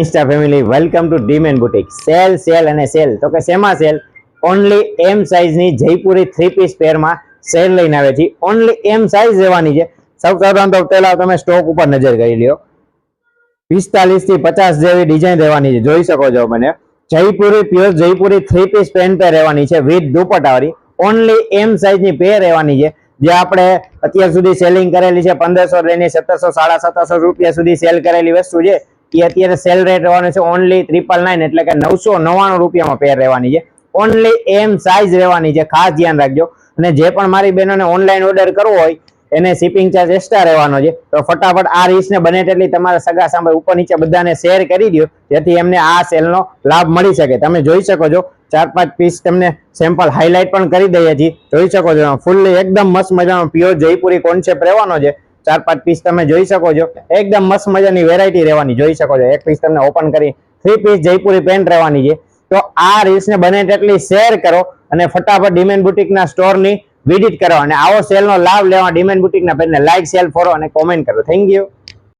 Insta family welcome to ડીમેન boutique. Sale અને sale તો કે શેમાં સેલ? ઓનલી એમ સાઇઝની જયપુરી 3 પીસ પેરમાં સેલ લઈને આવે છે. ઓનલી એમ સાઇઝ લેવાની છે. સૌપ્રથમ તો પહેલા તમે સ્ટોક ઉપર નજર કરી લ્યો. 45 થી 50 જેવી ડિઝાઇન રહેવાની છે, જોઈ શકો છો. મને Jaipuri pure Jaipuri 3 piece pant pair રહેવાની છે વિથ દુપટ્ટાવાળી. ઓનલી એમ સાઇઝની પેર રહેવાની છે, જે આપણે અત્યાર સુધી સેલિંગ કરેલી છે 1500 લઈને 1700 1750 રૂપિયા સુધી સેલ કરેલી વસ્તુ છે. એ અત્યારે સેલ રેટ રહેવાનો છે ઓનલી 999, એટલે કે 999 રૂપિયામાં પેર રહેવાની છે. ઓનલી એમ સાઇઝ રહેવાની છે, ખાસ ધ્યાન રાખજો. અને જે પણ મારી બહેનોને ઓનલાઈન ઓર્ડર કરવો હોય એને શિપિંગ ચાર્જ એક્સ્ટ્રા રહેવાનો છે. તો ફટાફટ આ રીલ્સને બને તેટલી તમારા સગા સાંભળ ઉપર નીચે બધાને શેર કરી દો, જેથી એમને આ સેલનો લાભ મળી શકે. તમે જોઈ શકો છો 4-5 પીસ તમને સેમ્પલ હાઇલાઇટ પણ કરી દઈએ છીએ, જોઈ શકો છો. ફૂલ્લી એકદમ મસ્ત મજાનો પ્યોર જયપુરી કોન્સેપ્ટ રહેવાનો છે. 4-5 પીસ તમે જોઈ શકો છો, એકદમ મસ્ત મજાની વેરાયટી રહેવાની, જોઈ શકો છો. એક પીસ તમને ઓપન કરી 3 પીસ જયપુરી પેન્ટ રહેવાની છે. તો આ રીલ્સને બને તેટલી શેર કરો અને ફટાફટ ડીમેન બુટીકના સ્ટોરની વિઝિટ કરો અને આવો સેલનો લાભ લેવા ડીમેન બુટીકના પેજને લાઈક, શેર, ફોલો અને કોમેન્ટ કરો. Thank you.